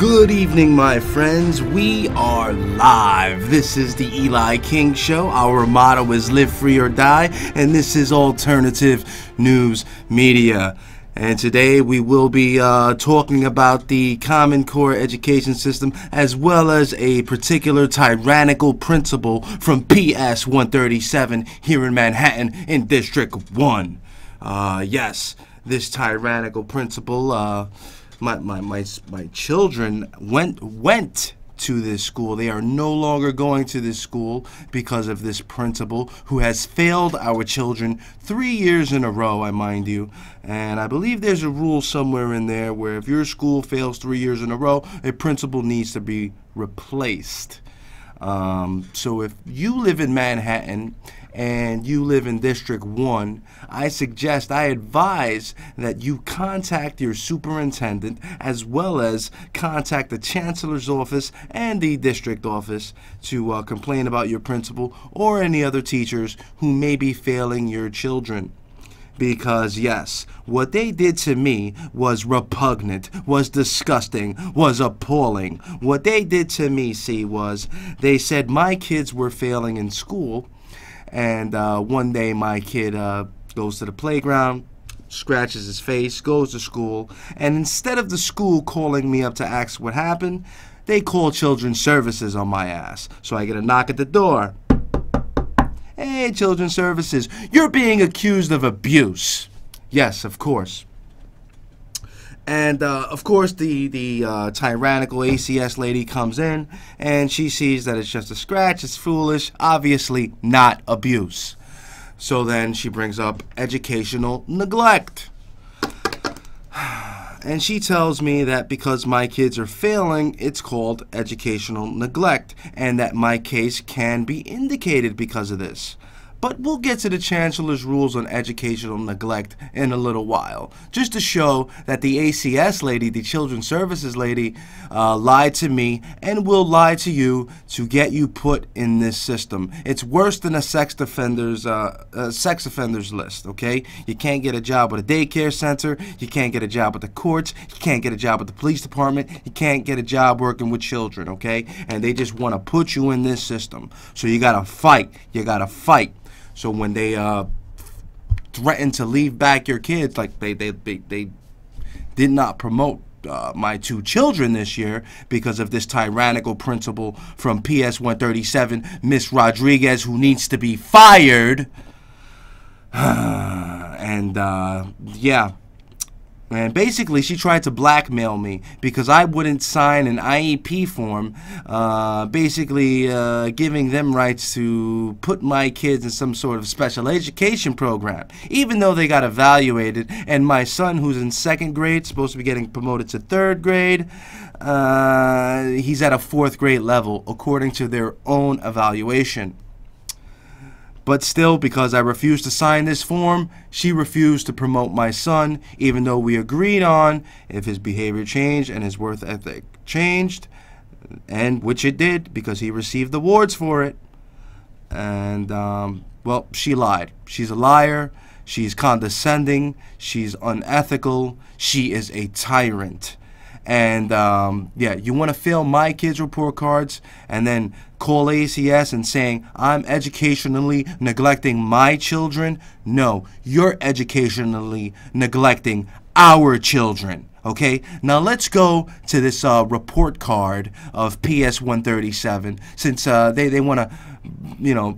Good evening, my friends. We are live. This is the Eli King Show. Our motto is live free or die, and this is alternative news media. And today we will be talking about the Common Core education system, as well as a particular tyrannical principal from PS 137 here in Manhattan in District 1. Yes, this tyrannical principal, my children went to this school. They are no longer going to this school because of this principal who has failed our children 3 years in a row, I mind you. And I believe there's a rule somewhere in there where if your school fails 3 years in a row, a principal needs to be replaced. So if you live in Manhattan and you live in District 1, I advise that you contact your superintendent as well as contact the chancellor's office and the district office to complain about your principal or any other teachers who may be failing your children. Because yes, what they did to me was repugnant, was disgusting, was appalling. What they did to me, was they said my kids were failing in school, and one day my kid goes to the playground, scratches his face, goes to school, and instead of the school calling me up to ask what happened, they call Children's Services on my ass. So I get a knock at the door. Hey, Children's Services, you're being accused of abuse. Yes, of course. And, of course, the tyrannical ACS lady comes in, and she sees that it's just a scratch, it's foolish, obviously not abuse. So then she brings up educational neglect. And she tells me that because my kids are failing, it's called educational neglect, and that my case can be indicated because of this. But we'll get to the Chancellor's rules on educational neglect in a little while, just to show that the ACS lady, the Children's Services lady, lied to me and will lie to you to get you put in this system. It's worse than a sex offenders list, okay? You can't get a job with a daycare center, you can't get a job with the courts, you can't get a job with the police department, you can't get a job working with children, okay? And they just want to put you in this system. So you gotta fight, you gotta fight. So when they threaten to leave back your kids, like they did not promote my 2 children this year because of this tyrannical principal from PS 137, Miss Rodriguez, who needs to be fired. And yeah. And basically, she tried to blackmail me because I wouldn't sign an IEP form, basically giving them rights to put my kids in some sort of special education program, even though they got evaluated. And my son, who's in 2nd grade, supposed to be getting promoted to 3rd grade, he's at a 4th grade level, according to their own evaluation. But still, because I refused to sign this form, she refused to promote my son, even though we agreed on if his behavior changed and his work ethic changed, and which it did because he received awards for it. And, well, she lied. She's a liar. She's condescending. She's unethical. She is a tyrant. And, yeah, you want to fail my kids' report cards and then call ACS and saying, I'm educationally neglecting my children? No, you're educationally neglecting our children. Okay, now let's go to this report card of PS 137, since they want to, you know,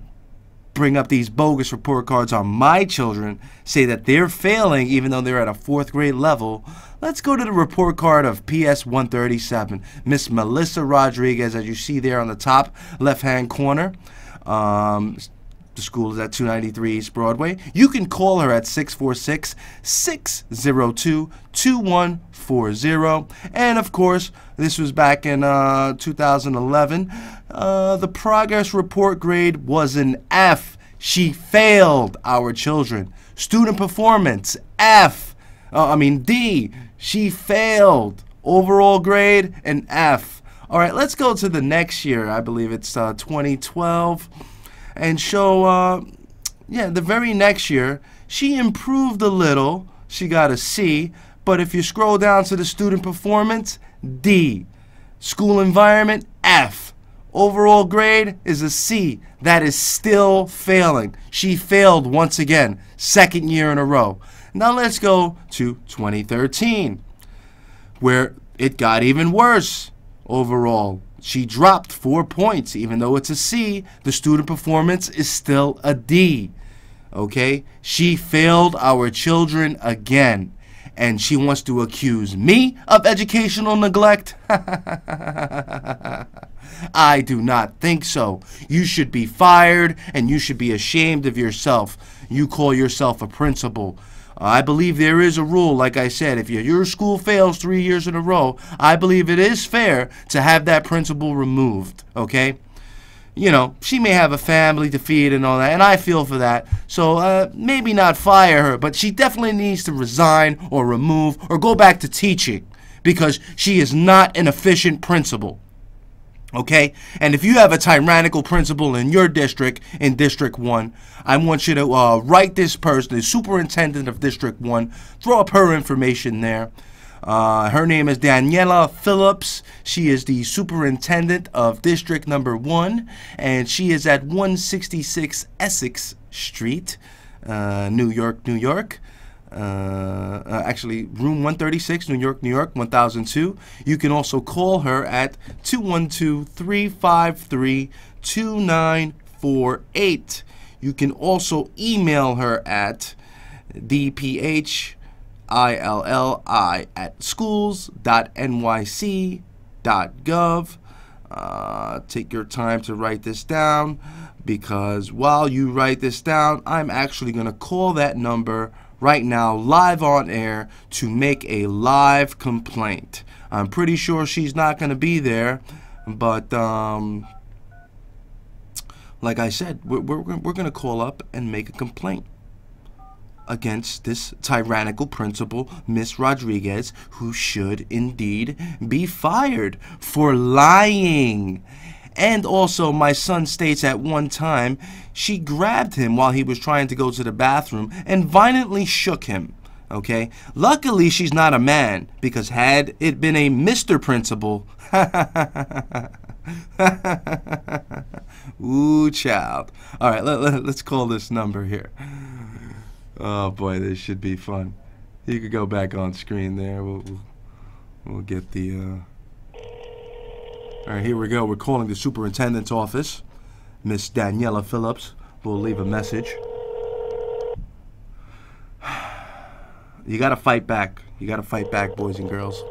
bring up these bogus report cards on my children, say that they're failing even though they're at a 4th grade level. Let's go to the report card of PS 137. Miss Melissa Rodriguez, as you see there on the top left-hand corner. The school is at 293 East Broadway. You can call her at 646-602-2140. And of course, this was back in 2011. The progress report grade was an F. She failed our children. Student performance, F. D. She failed. Overall grade, an F. All right, let's go to the next year. I believe it's 2012. And show, yeah, the very next year, she improved a little. She got a C. But if you scroll down to the student performance, D. School environment, F. Overall grade is a C. That is still failing. She failed once again, second year in a row. Now let's go to 2013, where it got even worse. Overall, she dropped 4 points. Even though it's a C, the student performance is still a D. Okay? She failed our children again. And she wants to accuse me of educational neglect? I do not think so. You should be fired, and you should be ashamed of yourself. You call yourself a principal. I believe there is a rule, like I said, if your school fails 3 years in a row, I believe it is fair to have that principal removed, okay? You know, she may have a family to feed and all that, and I feel for that. So maybe not fire her, but she definitely needs to resign or remove or go back to teaching because she is not an efficient principal. Okay? And if you have a tyrannical principal in your district, in District 1, I want you to write this person, the superintendent of District 1, throw up her information there. Her name is Daniela Phillips. She is the superintendent of District Number 1, and she is at 166 Essex Street, New York, New York. Actually, room 136, New York, New York, 1002. You can also call her at 212-353-2948. You can also email her at dphilli@schools.nyc.gov. Take your time to write this down, because while you write this down, I'm actually going to call that number right now live on air to make a live complaint. I'm pretty sure she's not going to be there, but like I said, we're going to call up and make a complaint against this tyrannical principal, Miss Rodriguez, who should indeed be fired for lying. And also, my son states at one time she grabbed him while he was trying to go to the bathroom and violently shook him. Okay? Luckily, she's not a man, because had it been a Mr. Principal, ooh, child. All right, let's call this number here. Oh boy, this should be fun. You could go back on screen there. We'll get the. All right, here we go. We're calling the superintendent's office, Miss Daniela Phillips. We'll leave a message. You gotta fight back. You gotta fight back, boys and girls.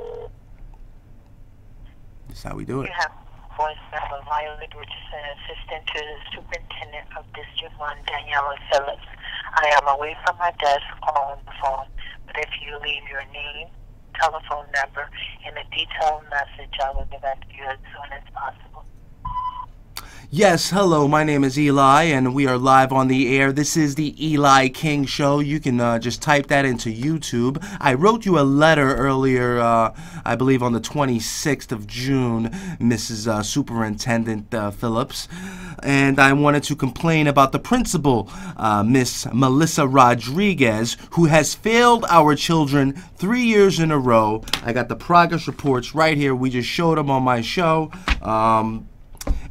That's how we do it. You have voice number Violet Richardson, assistant to the superintendent of District 1, Daniela Phillips. I am away from my desk on the phone, but if you leave your name, telephone number, and a detailed message, I will get back to you as soon as possible. Yes, hello, my name is Eli, and we are live on the air. This is the Eli King Show. You can just type that into YouTube. I wrote you a letter earlier, I believe on the 26th of June, Mrs. Superintendent Phillips, and I wanted to complain about the principal, Miss Melissa Rodriguez, who has failed our children 3 years in a row. I got the progress reports right here. We just showed them on my show.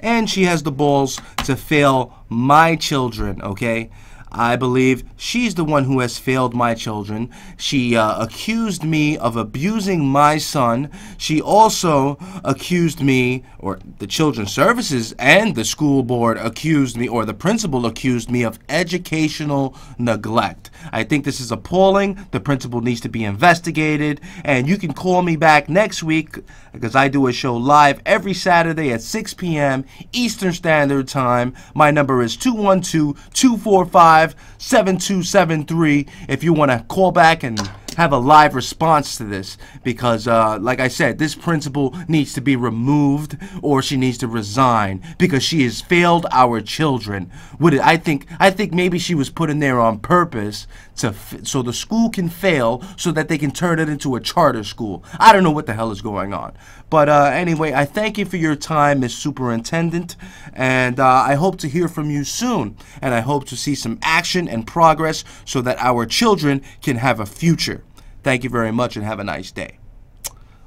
And she has the balls to fail my children, okay? I believe she's the one who has failed my children. She accused me of abusing my son. She also accused me, or the Children's Services and the school board accused me, or the principal accused me of educational neglect. I think this is appalling. The principal needs to be investigated. And you can call me back next week, because I do a show live every Saturday at 6 p.m. Eastern Standard Time. My number is 212-245-7273 if you want to call back and have a live response to this, because like I said, this principal needs to be removed, or she needs to resign, because she has failed our children. I think maybe she was put in there on purpose so the school can fail, so that they can turn it into a charter school. I don't know what the hell is going on. But anyway, I thank you for your time, Miss Superintendent, and I hope to hear from you soon, and I hope to see some action and progress so that our children can have a future. Thank you very much, and have a nice day.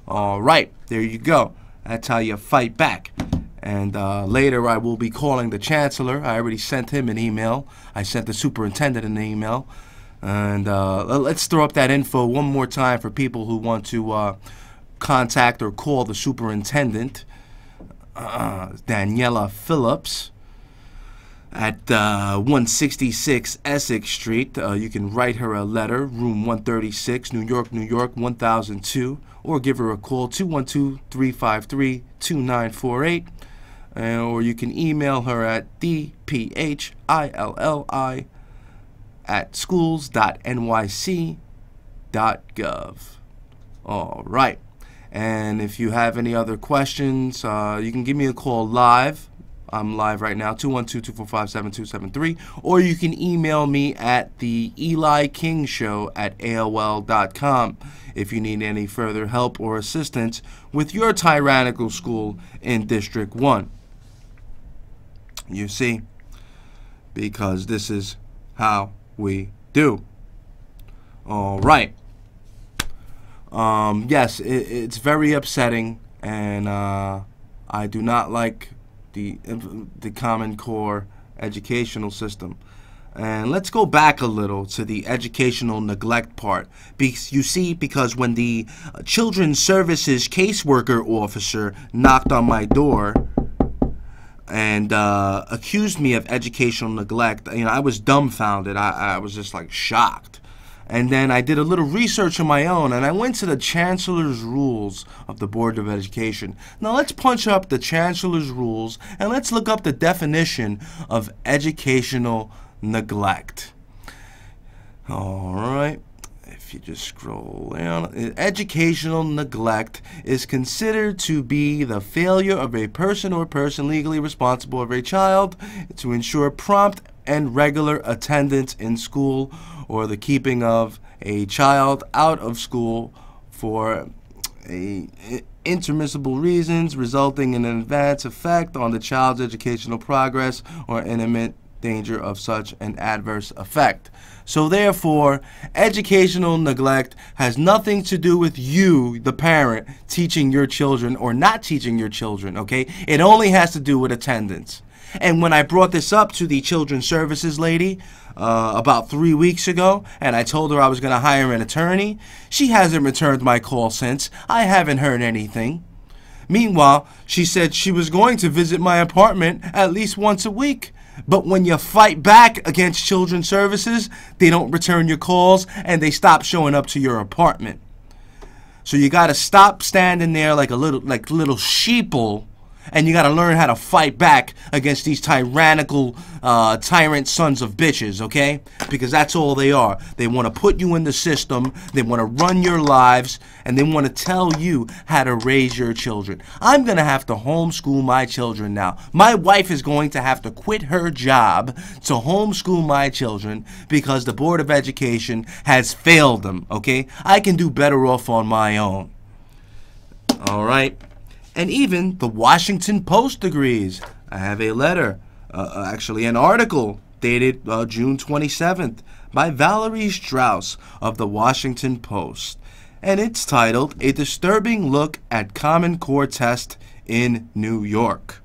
All right, there you go. That's how you fight back. And later I will be calling the chancellor. I already sent him an email. I sent the superintendent an email. And let's throw up that info one more time for people who want to contact or call the superintendent, Daniela Phillips, at 166 Essex Street. You can write her a letter, room 136, New York, New York, 1002, or give her a call, 212-353-2948. Or you can email her at dphilli@schools.nyc.gov. All right. And if you have any other questions, you can give me a call live. I'm live right now, 212-245-7273. Or you can email me at the Eli King Show at AOL.com if you need any further help or assistance with your tyrannical school in District 1. You see, because this is how we do. All right. Yes, it's very upsetting, and I do not like the Common Core educational system. And let's go back a little to the educational neglect part. You see, because when the Children's Services caseworker officer knocked on my door and accused me of educational neglect, I was dumbfounded. I was just like shocked. And then I did a little research on my own, and I went to the Chancellor's Rules of the Board of Education. Now let's punch up the Chancellor's Rules, and let's look up the definition of educational neglect. All right. If you just scroll down, educational neglect is considered to be the failure of a person or person legally responsible of a child to ensure prompt and regular attendance in school, or the keeping of a child out of school for intermissible reasons, resulting in an adverse effect on the child's educational progress or imminent danger of such an adverse effect. So therefore, educational neglect has nothing to do with you, the parent, teaching your children or not teaching your children, okay? It only has to do with attendance. And when I brought this up to the Children's Services lady about 3 weeks ago, and I told her I was going to hire an attorney, she hasn't returned my call since. I haven't heard anything. Meanwhile, she said she was going to visit my apartment at least once a week. But when you fight back against Children's Services, they don't return your calls and they stop showing up to your apartment. So you got to stop standing there like little sheeple, and you got to learn how to fight back against these tyrannical, tyrant sons of bitches, okay? Because that's all they are. They want to put you in the system, they want to run your lives, and they want to tell you how to raise your children. I'm going to have to homeschool my children now. My wife is going to have to quit her job to homeschool my children because the Board of Education has failed them, okay? I can do better off on my own. All right? And even the Washington Post agrees. I have a letter, actually an article dated June 27th by Valerie Strauss of the Washington Post. And it's titled, A Disturbing Look at Common Core Test in New York.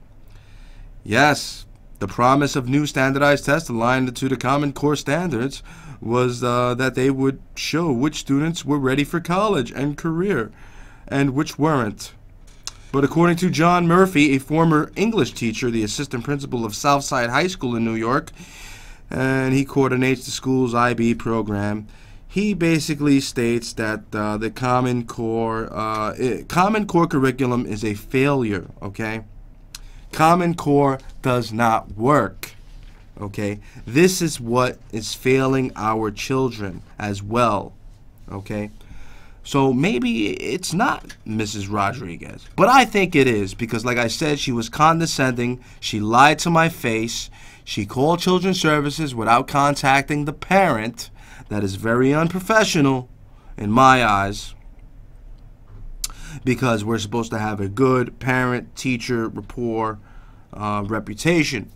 Yes, the promise of new standardized tests aligned to the Common Core standards was that they would show which students were ready for college and career and which weren't. But according to John Murphy, a former English teacher, the assistant principal of Southside High School in New York, and he coordinates the school's IB program, he basically states that the Common Core curriculum is a failure, okay? Common Core does not work, okay? This is what is failing our children as well, okay? So maybe it's not Mrs. Rodriguez. But I think it is because, like I said, she was condescending. She lied to my face. She called Children's Services without contacting the parent. That is very unprofessional in my eyes because we're supposed to have a good parent-teacher rapport reputation.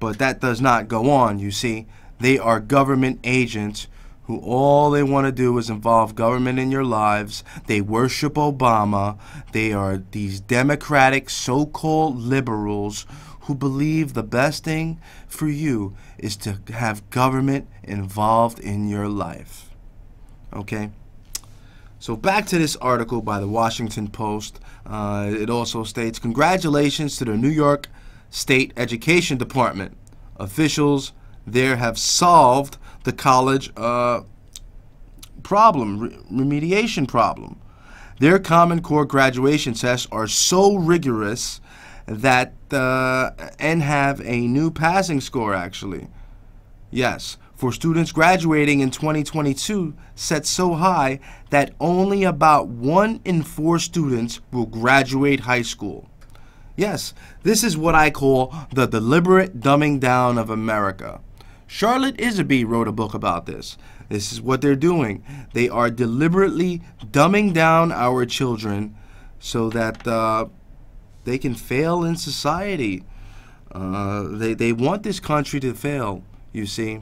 But that does not go on, you see. They are government agents who all they want to do is involve government in your lives. They worship Obama. They are these democratic so-called liberals who believe the best thing for you is to have government involved in your life. Okay? So back to this article by the Washington Post. It also states, congratulations to the New York State Education Department. Officials there have solved the college remediation problem. Their Common Core graduation tests are so rigorous that and have a new passing score, actually. Yes, for students graduating in 2022 set so high that only about 1 in 4 students will graduate high school. Yes, this is what I call the deliberate dumbing down of America. Charlotte Iserbyt wrote a book about this. This is what they're doing. They are deliberately dumbing down our children so that they can fail in society. They want this country to fail, you see.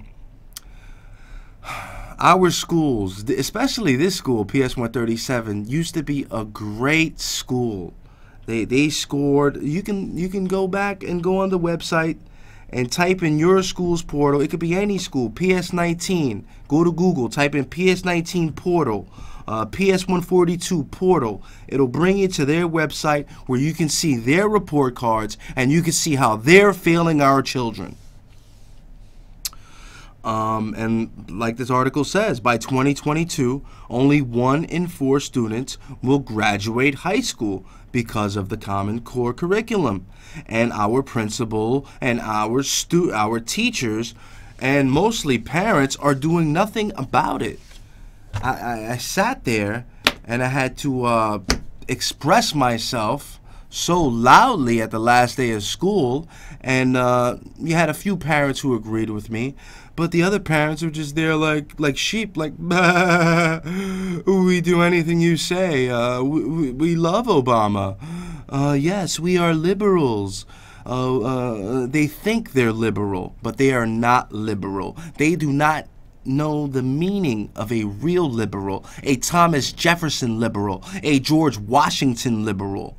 Our schools, especially this school, PS 137, used to be a great school. They scored. You can go back and go on the website and type in your school's portal. It could be any school, PS19. Go to Google, type in PS19 portal, PS142 portal. It'll bring you to their website where you can see their report cards and you can see how they're failing our children. And like this article says, by 2022, only 1 in 4 students will graduate high school because of the Common Core curriculum. And our principal and our teachers and mostly parents are doing nothing about it. I sat there and I had to express myself so loudly at the last day of school, and you had a few parents who agreed with me, but the other parents were just there like sheep, like, bah, we do anything you say. We love Obama. Yes, we are liberals. They think they're liberal, but they are not liberal. They do not know the meaning of a real liberal, a Thomas Jefferson liberal, a George Washington liberal.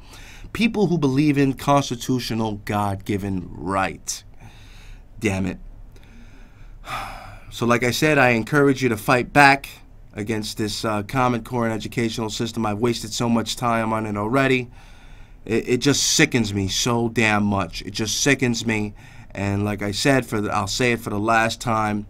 People who believe in constitutional God-given right. Damn it. So like I said, I encourage you to fight back against this Common Core and educational system. I've wasted so much time on it already. It just sickens me so damn much. It just sickens me. And like I said, I'll say it for the last time,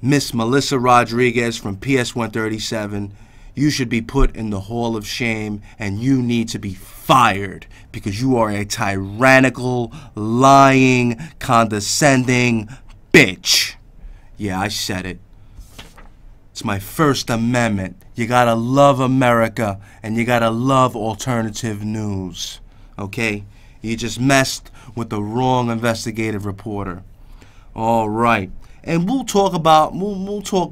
Miss Melissa Rodriguez from PS 137, you should be put in the Hall of Shame, and you need to be fired because you are a tyrannical, lying, condescending bitch. Yeah, I said it. It's my First Amendment. You gotta love America, and you gotta love alternative news. Okay? You just messed with the wrong investigative reporter. All right. And we'll talk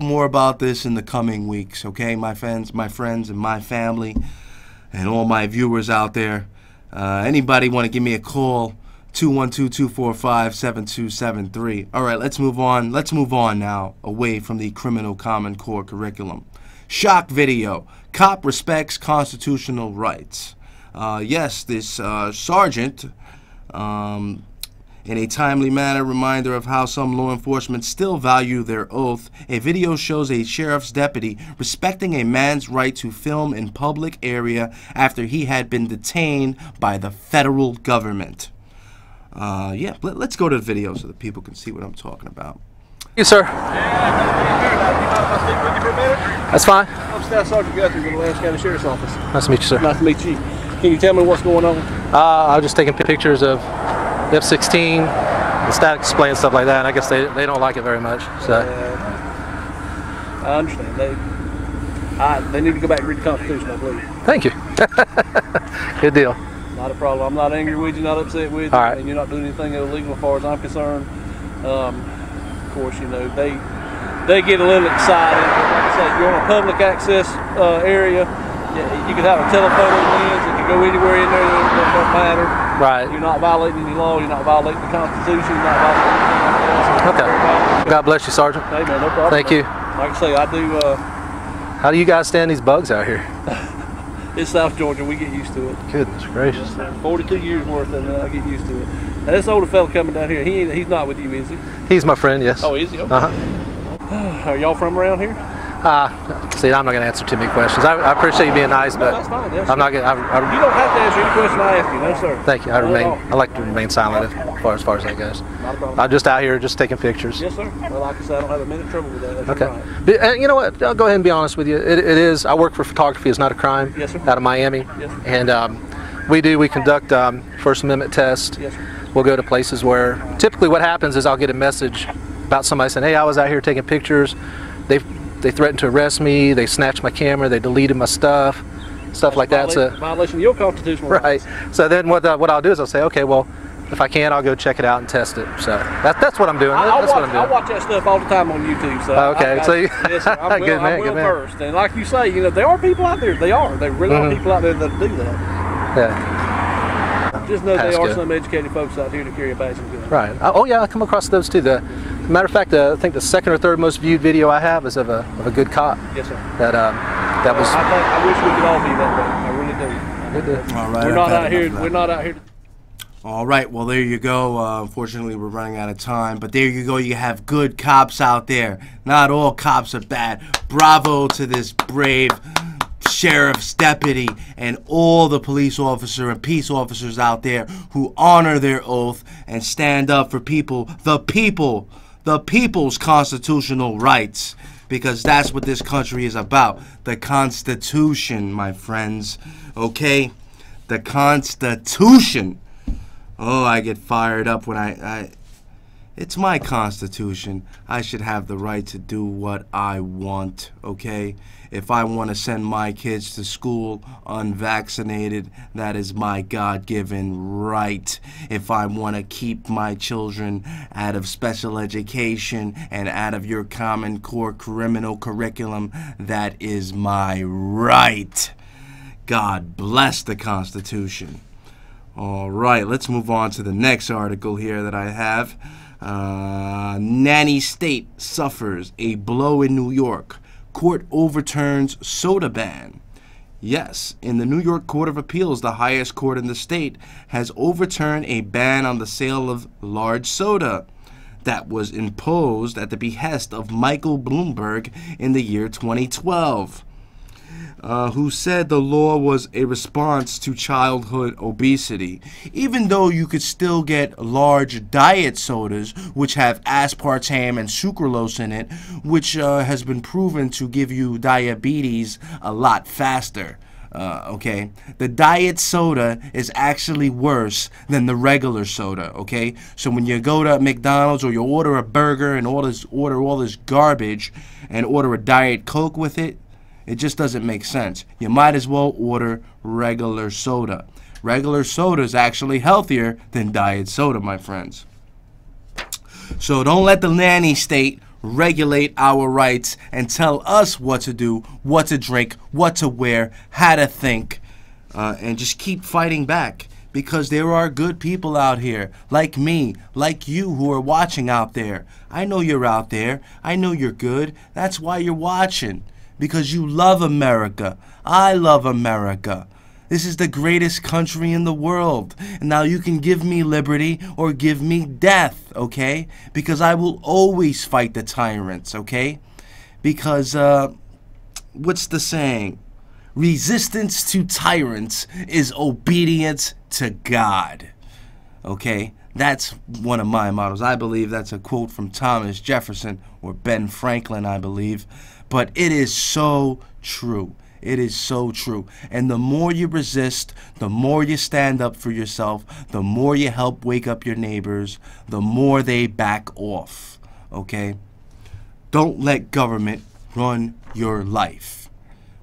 more about this in the coming weeks, okay, my friends and my family and all my viewers out there. Anybody want to give me a call, 212-245-7273. All right, let's move on. Let's move on now away from the criminal Common Core curriculum. Shock video. Cop respects constitutional rights. Yes, this sergeant, in a timely manner, reminder of how some law enforcement still value their oath. A video shows a sheriff's deputy respecting a man's right to film in public area after he had been detained by the federal government. Yeah, let's go to the video so that people can see what I'm talking about. You, sir. That's fine. I'm Staff Sergeant Guthrie with the Lance County Sheriff's Office. Nice to meet you, sir. Nice to meet you. Can you tell me what's going on? I was just taking pictures of the F-16, the static display and stuff like that, and I guess they don't like it very much. So I understand. They need to go back and read the Constitution, I believe. Thank you. Good deal. Not a problem. I'm not angry with you, not upset with you, and you're not doing anything illegal as far as I'm concerned. Of course, you know, they get a little excited. Like I said, you're on a public access area. You could have a telephoto lens. It could go anywhere in there. It doesn't matter. Right. You're not violating any law. You're not violating the Constitution. You're not violating anything like that. Okay. God bless you, Sergeant. Hey, man, no problem. Thank you. Like I say, I do. How do you guys stand these bugs out here? It's South Georgia. We get used to it. Goodness gracious. 42 years worth, and I get used to it. Now, this older fella coming down here, he's not with you, is he? He's my friend, yes. Oh, is he? Okay. Are y'all from around here? See, I'm not going to answer too many questions. I appreciate you being nice, but that's fine. Yes, I'm not going to. You don't have to answer any question I ask you, no, sir. Thank you. I like to remain silent as far as that goes. Not a problem. I'm just out here just taking pictures. Yes, sir. Well, like I said, I don't have a minute trouble with that. That's okay. Right. But, you know what? I'll go ahead and be honest with you. It is. I work for photography. It's not a crime. Yes, sir. Out of Miami. Yes, sir. And we conduct First Amendment tests. Yes, sir. We'll go to places where typically what happens is I'll get a message about somebody saying, "Hey, I was out here taking pictures. They threatened to arrest me. They snatched my camera. They deleted my stuff like that." So violation of your constitutional rights. Right. So then what I'll do is I'll say, okay, well, if I can, I'll go check it out and test it. So that's what I'm doing. I watch that stuff all the time on YouTube. So okay. yes, sir. I'm good man. I'm well versed. And like you say, there are people out there. There really are people out there that do that. Yeah. Just know there are some educated folks out here that carry a passion gun. Right. Oh yeah, I come across those too. Matter of fact, I think the second or third most viewed video I have is of a good cop. Yes, sir. That was. I wish we could all be that way. I really do. All right. We're not out here. All right. Well, there you go. Unfortunately, we're running out of time. But there you go. You have good cops out there. Not all cops are bad. Bravo to this brave sheriff's deputy and all the police officer and peace officers out there who honor their oath and stand up for the people's constitutional rights, because that's what this country is about. The Constitution, my friends. Okay? The Constitution. Oh, I get fired up when it's my Constitution. I should have the right to do what I want, okay? If I want to send my kids to school unvaccinated, that is my God-given right. If I want to keep my children out of special education and out of your Common Core criminal curriculum, that is my right. God bless the Constitution. All right, let's move on to the next article here that I have. Nanny state suffers a blow in New York. Court overturns soda ban. Yes, in the New York Court of Appeals, the highest court in the state has overturned a ban on the sale of large soda that was imposed at the behest of Michael Bloomberg in the year 2012. Who said the law was a response to childhood obesity. Even though you could still get large diet sodas, which have aspartame and sucralose in it, which has been proven to give you diabetes a lot faster. Okay, the diet soda is actually worse than the regular soda. Okay, so when you go to McDonald's or you order a burger and order all this garbage and order a Diet Coke with it, it just doesn't make sense. You might as well order regular soda. Regular soda is actually healthier than diet soda, my friends. So don't let the nanny state regulate our rights and tell us what to do, what to drink, what to wear, how to think, and just keep fighting back. Because there are good people out here, like me, like you who are watching out there. I know you're out there. I know you're good. That's why you're watching. Because you love America. I love America. This is the greatest country in the world. And now you can give me liberty or give me death, okay? Because I will always fight the tyrants, okay? Because, what's the saying? Resistance to tyrants is obedience to God, okay? That's one of my mottos. I believe that's a quote from Thomas Jefferson or Ben Franklin, I believe. But it is so true. It is so true. And the more you resist, the more you stand up for yourself, the more you help wake up your neighbors, the more they back off. Okay? Don't let government run your life.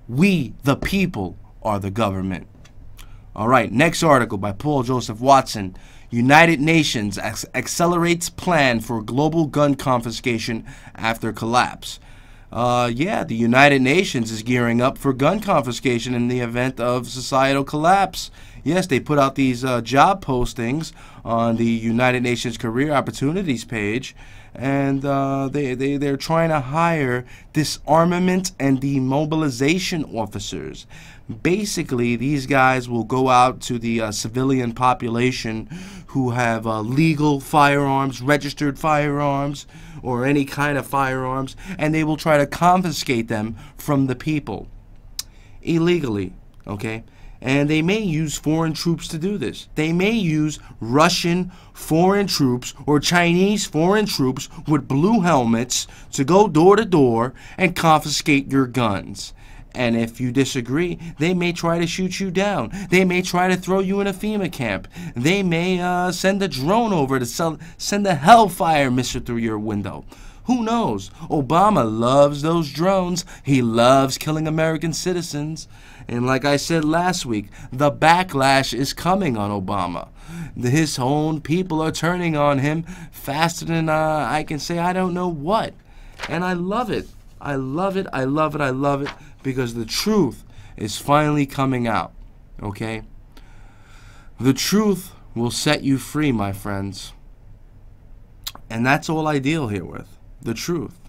We, the people, are the government. All right, next article by Paul Joseph Watson. United Nations accelerates plan for global gun confiscation after collapse. Yeah, the United Nations is gearing up for gun confiscation in the event of societal collapse. Yes, they put out these job postings on the United Nations Career Opportunities page, and they're trying to hire disarmament and demobilization officers. Basically, these guys will go out to the civilian population who have legal firearms, registered firearms, or any kind of firearms, and they will try to confiscate them from the people illegally, okay? And they may use foreign troops to do this. They may use Russian foreign troops or Chinese foreign troops with blue helmets to go door to door and confiscate your guns. And if you disagree, they may try to shoot you down. They may try to throw you in a FEMA camp. They may send a drone over to send a Hellfire missile through your window. Who knows? Obama loves those drones. He loves killing American citizens. And like I said last week, the backlash is coming on Obama. His own people are turning on him faster than I can say I don't know what. And I love it. I love it. I love it. I love it. Because the truth is finally coming out. Okay? The truth will set you free, my friends. And that's all I deal here with. The truth.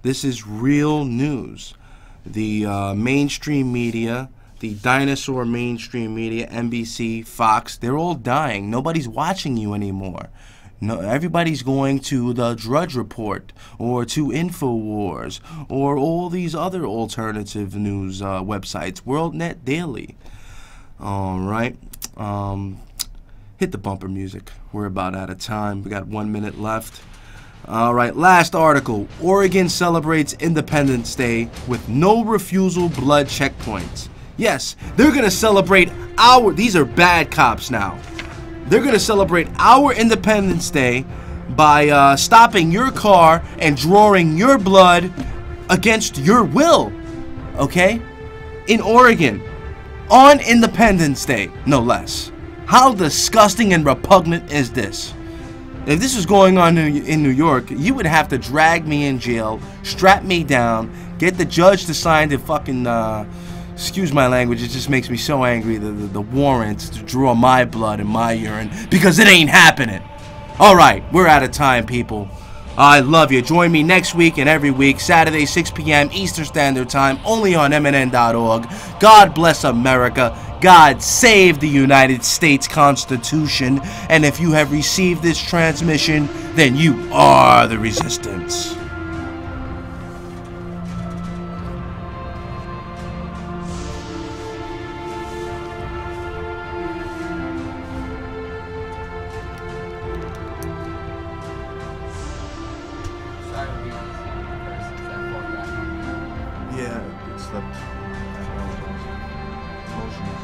This is real news. The mainstream media, the dinosaur mainstream media, NBC, Fox, they're all dying. Nobody's watching you anymore. No, everybody's going to the Drudge Report or to InfoWars or all these other alternative news websites, WorldNet Daily. All right. Hit the bumper music. We're about out of time. We got 1 minute left. All right, last article. Oregon celebrates Independence Day with no refusal blood checkpoints. Yes, they're going to celebrate these are bad cops now. They're going to celebrate our Independence Day by stopping your car and drawing your blood against your will, okay? In Oregon, on Independence Day, no less. How disgusting and repugnant is this? If this was going on in New York, you would have to drag me in jail, strap me down, get the judge to sign the fucking, excuse my language, it just makes me so angry, the warrant to draw my blood and my urine, because it ain't happening. Alright, we're out of time, people. I love you. Join me next week and every week, Saturday, 6 p.m. Eastern Standard Time, only on MNN.org. God bless America. God save the United States Constitution. And if you have received this transmission, then you are the resistance. Yeah, it's the motions.